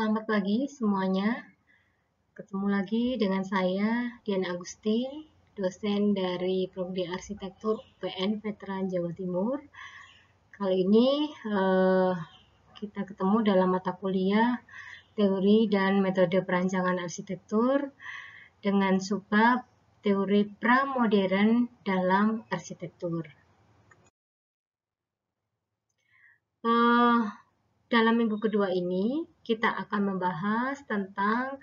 Selamat pagi semuanya. Ketemu lagi dengan saya, Dian Agustin, dosen dari Prodi Arsitektur UPN Veteran Jawa Timur. Kali ini kita ketemu dalam mata kuliah Teori dan Metode Perancangan Arsitektur dengan subbab Teori Pramodern dalam Arsitektur. Dalam minggu kedua ini, kita akan membahas tentang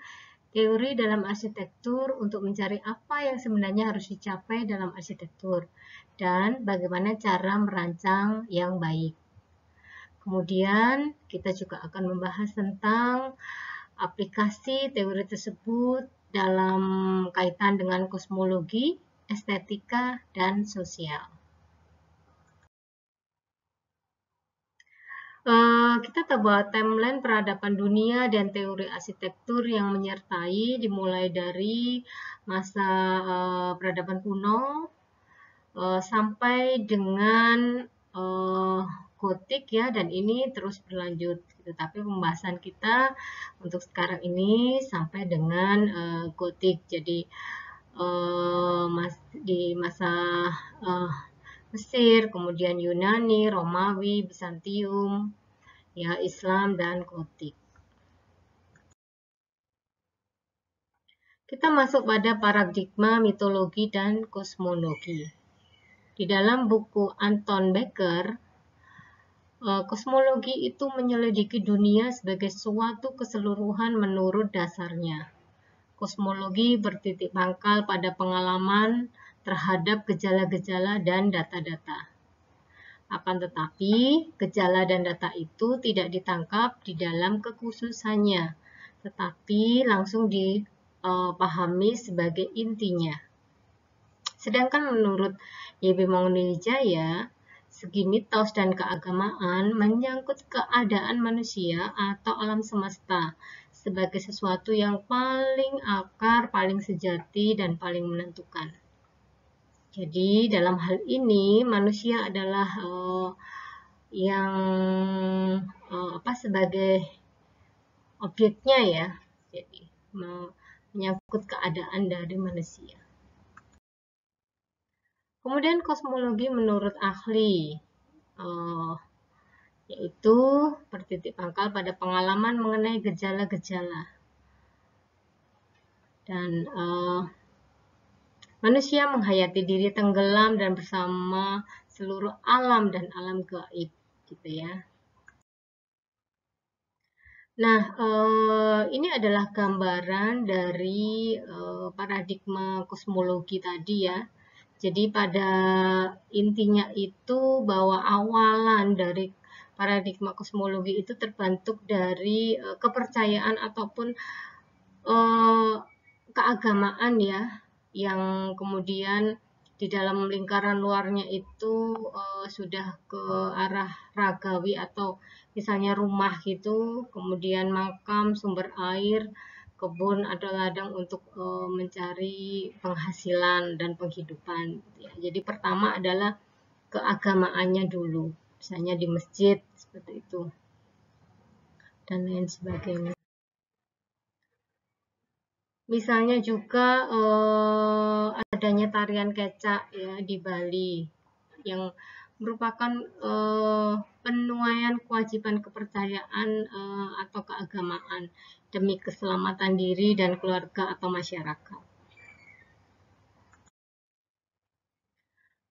teori dalam arsitektur untuk mencari apa yang sebenarnya harus dicapai dalam arsitektur dan bagaimana cara merancang yang baik. Kemudian, kita juga akan membahas tentang aplikasi teori tersebut dalam kaitan dengan kosmologi, estetika, dan sosial. Kita buat timeline peradaban dunia dan teori arsitektur yang menyertai dimulai dari masa peradaban kuno sampai dengan gotik ya, dan ini terus berlanjut gitu. Tapi pembahasan kita untuk sekarang ini sampai dengan gotik. Jadi di masa Mesir, kemudian Yunani, Romawi, Bizantium, ya, Islam, dan Gotik. Kita masuk pada paradigma mitologi dan kosmologi. Di dalam buku Anton Becker, kosmologi itu menyelidiki dunia sebagai suatu keseluruhan menurut dasarnya. Kosmologi bertitik pangkal pada pengalaman terhadap gejala-gejala dan data-data. Akan tetapi, gejala dan data itu tidak ditangkap di dalam kekhususannya, tetapi langsung dipahami sebagai intinya. Sedangkan menurut Y.B. Mangunwijaya, segi mitos dan keagamaan menyangkut keadaan manusia atau alam semesta sebagai sesuatu yang paling akar, paling sejati, dan paling menentukan. Jadi dalam hal ini manusia adalah yang sebagai objeknya ya, jadi menyangkut keadaan dari manusia. Kemudian kosmologi menurut ahli yaitu bertitik pangkal pada pengalaman mengenai gejala-gejala dan manusia menghayati diri tenggelam dan bersama seluruh alam dan alam gaib, gitu ya. Nah, ini adalah gambaran dari paradigma kosmologi tadi ya. Jadi pada intinya itu bahwa awalan dari paradigma kosmologi itu terbentuk dari kepercayaan ataupun keagamaan ya, yang kemudian di dalam lingkaran luarnya itu sudah ke arah ragawi atau misalnya rumah gitu, kemudian makam, sumber air, kebun atau ladang untuk mencari penghasilan dan penghidupan. Ya. Jadi pertama adalah keagamaannya dulu, misalnya di masjid seperti itu dan lain sebagainya. Misalnya juga adanya tarian kecak ya di Bali yang merupakan penuaian kewajiban kepercayaan atau keagamaan demi keselamatan diri dan keluarga atau masyarakat.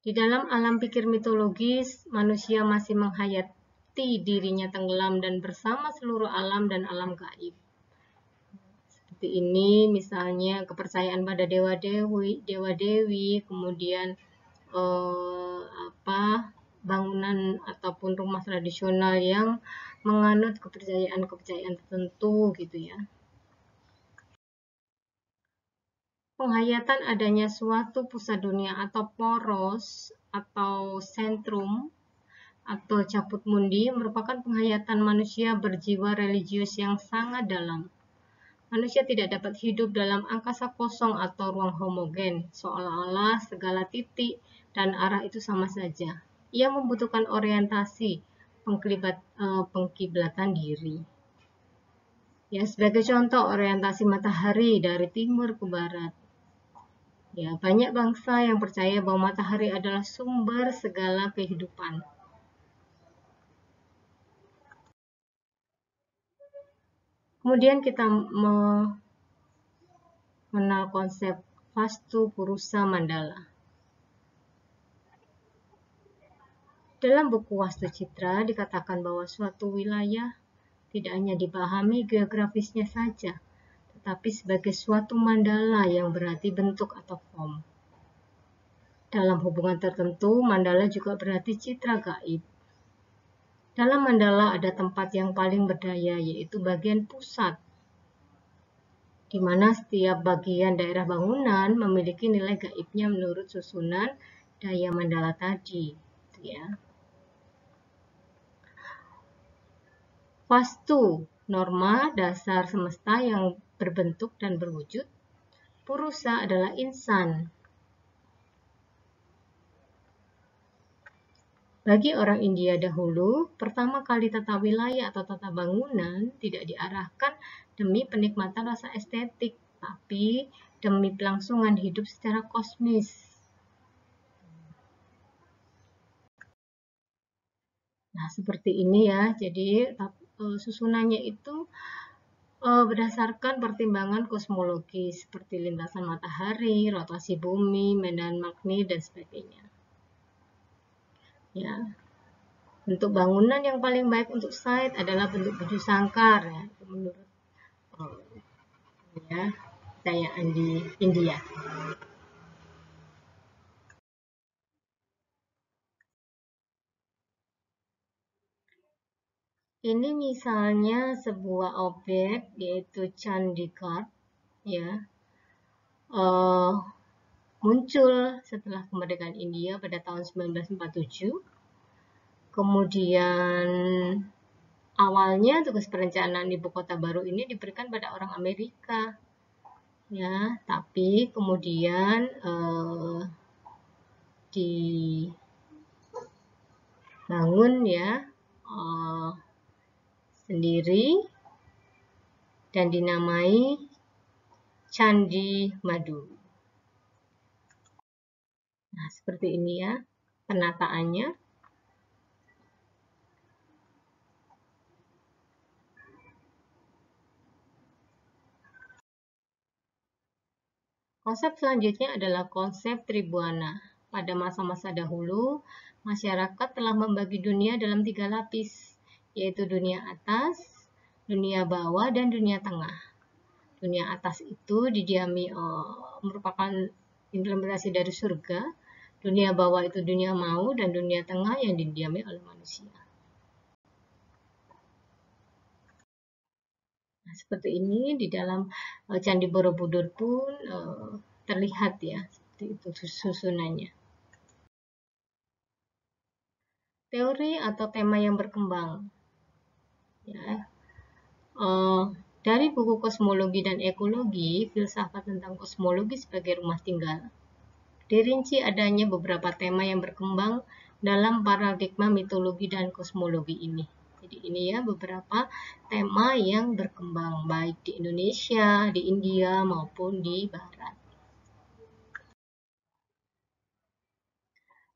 Di dalam alam pikir mitologis, manusia masih menghayati dirinya tenggelam dan bersama seluruh alam dan alam gaib. Seperti ini misalnya kepercayaan pada dewa-dewi, kemudian bangunan ataupun rumah tradisional yang menganut kepercayaan tertentu gitu ya. Penghayatan adanya suatu pusat dunia atau poros atau sentrum atau caput mundi merupakan penghayatan manusia berjiwa religius yang sangat dalam. Manusia tidak dapat hidup dalam angkasa kosong atau ruang homogen, seolah-olah segala titik dan arah itu sama saja. Ia membutuhkan orientasi, pengkiblatan diri. Ya, sebagai contoh orientasi matahari dari timur ke barat. Ya, banyak bangsa yang percaya bahwa matahari adalah sumber segala kehidupan. Kemudian kita mengenal konsep Vastu Purusa Mandala. Dalam buku Wastu Citra dikatakan bahwa suatu wilayah tidak hanya dipahami geografisnya saja, tetapi sebagai suatu mandala yang berarti bentuk atau form. Dalam hubungan tertentu, mandala juga berarti citra gaib. Dalam mandala ada tempat yang paling berdaya, yaitu bagian pusat, di mana setiap bagian daerah bangunan memiliki nilai gaibnya menurut susunan daya mandala tadi. Ya. Vastu, norma dasar semesta yang berbentuk dan berwujud. Purusa adalah insan. Bagi orang India dahulu, pertama kali tata wilayah atau tata bangunan tidak diarahkan demi penikmatan rasa estetik, tapi demi kelangsungan hidup secara kosmis. Nah, seperti ini ya. Jadi, susunannya itu berdasarkan pertimbangan kosmologi seperti lintasan matahari, rotasi bumi, medan magnet, dan sebagainya. Ya. Bentuk bangunan yang paling baik untuk site adalah bentuk baju sangkar ya, menurut ya, kepercayaan di India. Ini misalnya sebuah objek yaitu Chandigarh ya, muncul setelah kemerdekaan India pada tahun 1947. Kemudian awalnya tugas perencanaan ibu kota baru ini diberikan pada orang Amerika, ya, tapi kemudian dibangun ya sendiri dan dinamai Candi Madu. Nah, seperti ini ya penataannya. Konsep selanjutnya adalah konsep Tribuana. Pada masa-masa dahulu, masyarakat telah membagi dunia dalam 3 lapis, yaitu dunia atas, dunia bawah, dan dunia tengah. Dunia atas itu didiami merupakan implementasi dari surga, dunia bawah itu dunia mau, dan dunia tengah yang didiami oleh manusia. Nah, seperti ini di dalam Candi Borobudur pun terlihat ya, seperti itu susunannya. Teori atau tema yang berkembang. Ya. Dari buku Kosmologi dan Ekologi, filsafat tentang kosmologi sebagai rumah tinggal, dirinci adanya beberapa tema yang berkembang dalam paradigma mitologi dan kosmologi ini. Jadi ini ya beberapa tema yang berkembang baik di Indonesia, di India maupun di Barat.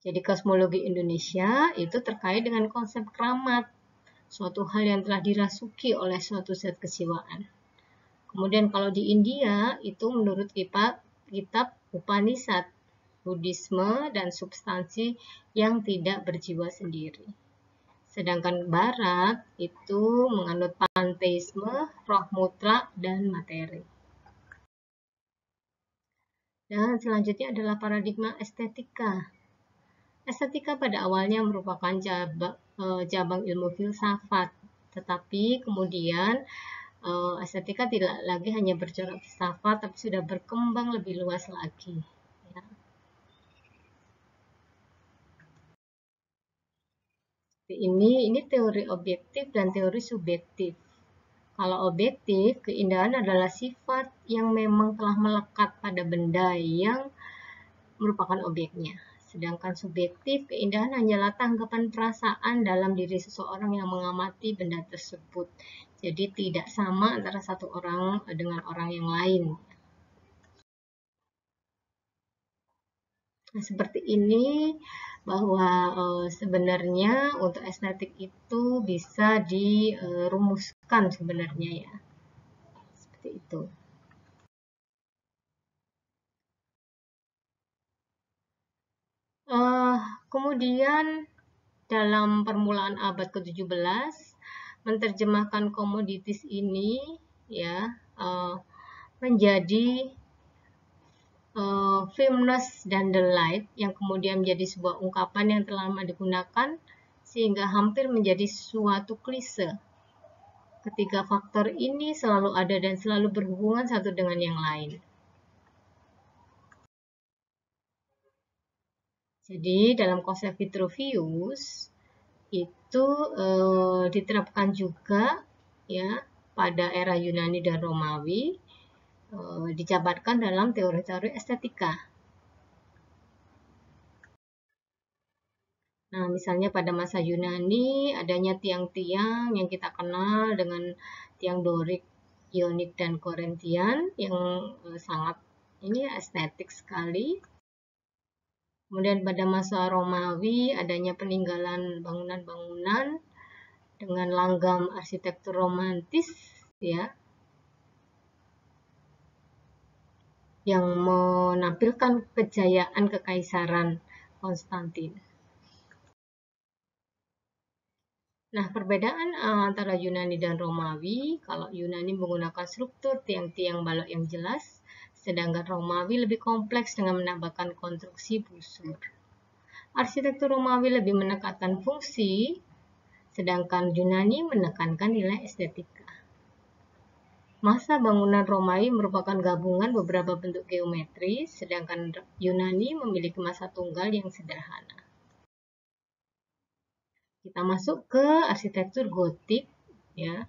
Jadi kosmologi Indonesia itu terkait dengan konsep keramat, suatu hal yang telah dirasuki oleh suatu zat kejiwaan. Kemudian kalau di India itu menurut kitab Upanishad, Buddhisme dan substansi yang tidak berjiwa sendiri. Sedangkan Barat itu menganut panteisme, roh mutlak dan materi. Dan selanjutnya adalah paradigma estetika. Estetika pada awalnya merupakan cabang ilmu filsafat, tetapi kemudian estetika tidak lagi hanya bercorak filsafat, tapi sudah berkembang lebih luas lagi. Ya. Ini teori objektif dan teori subjektif. Kalau objektif, keindahan adalah sifat yang memang telah melekat pada benda yang merupakan objeknya. Sedangkan subjektif, keindahan hanyalah tanggapan perasaan dalam diri seseorang yang mengamati benda tersebut. Jadi tidak sama antara satu orang dengan orang yang lain. Nah, seperti ini bahwa sebenarnya untuk estetik itu bisa dirumuskan sebenarnya ya. Seperti itu. Kemudian dalam permulaan abad ke-17 menerjemahkan komoditis ini ya menjadi firmness dan delight yang kemudian menjadi sebuah ungkapan yang telah lama digunakan sehingga hampir menjadi suatu klise. Ketiga faktor ini selalu ada dan selalu berhubungan satu dengan yang lain. Jadi dalam konsep Vitruvius itu diterapkan juga ya pada era Yunani dan Romawi, dijabarkan dalam teori-teori estetika. Nah, misalnya pada masa Yunani adanya tiang-tiang yang kita kenal dengan tiang Dorik, Ionik, dan Korintian yang sangat ini estetik sekali. Kemudian pada masa Romawi adanya peninggalan bangunan-bangunan dengan langgam arsitektur romantis ya yang menampilkan kejayaan kekaisaran Konstantin. Nah, perbedaan antara Yunani dan Romawi, kalau Yunani menggunakan struktur tiang-tiang balok yang jelas, sedangkan Romawi lebih kompleks dengan menambahkan konstruksi busur. Arsitektur Romawi lebih menekankan fungsi, sedangkan Yunani menekankan nilai estetika. Masa bangunan Romawi merupakan gabungan beberapa bentuk geometris, sedangkan Yunani memiliki masa tunggal yang sederhana. Kita masuk ke arsitektur gotik ya.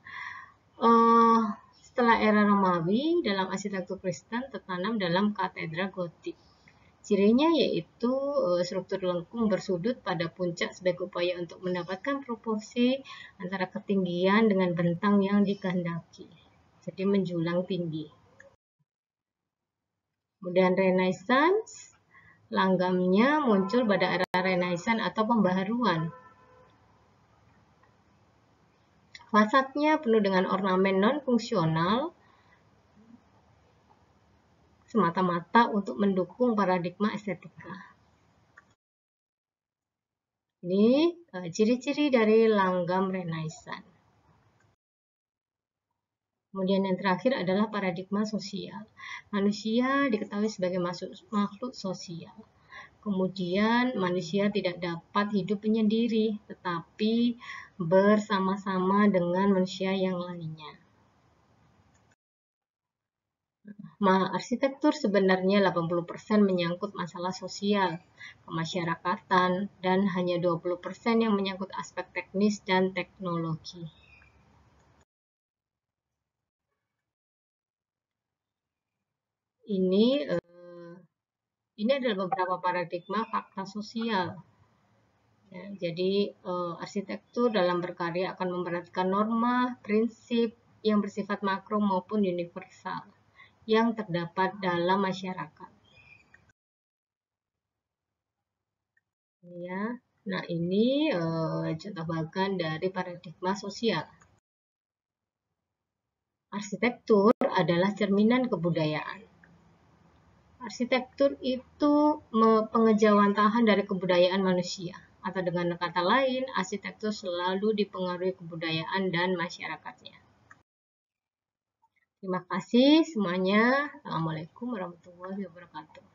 Setelah era Romawi, dalam arsitektur Kristen tertanam dalam katedral gotik. Cirinya yaitu struktur lengkung bersudut pada puncak sebagai upaya untuk mendapatkan proporsi antara ketinggian dengan bentang yang dikehendaki. Jadi menjulang tinggi. Kemudian Renaissance, langgamnya muncul pada era Renaissance atau pembaharuan. Fasadnya penuh dengan ornamen non-fungsional semata-mata untuk mendukung paradigma estetika. Ini ciri-ciri dari langgam Renaissance. Kemudian yang terakhir adalah paradigma sosial. Manusia diketahui sebagai makhluk sosial. Kemudian manusia tidak dapat hidup menyendiri, tetapi bersama-sama dengan manusia yang lainnya. Arsitektur sebenarnya 80% menyangkut masalah sosial, kemasyarakatan, dan hanya 20% yang menyangkut aspek teknis dan teknologi. Ini adalah beberapa paradigma fakta sosial. Ya, jadi arsitektur dalam berkarya akan memperhatikan norma, prinsip yang bersifat makro maupun universal yang terdapat dalam masyarakat. Ya, nah ini contoh bagan dari paradigma sosial. Arsitektur adalah cerminan kebudayaan. Arsitektur itu pengejawantahan dari kebudayaan manusia. Atau dengan kata lain, arsitektur selalu dipengaruhi kebudayaan dan masyarakatnya. Terima kasih semuanya. Assalamualaikum warahmatullahi wabarakatuh.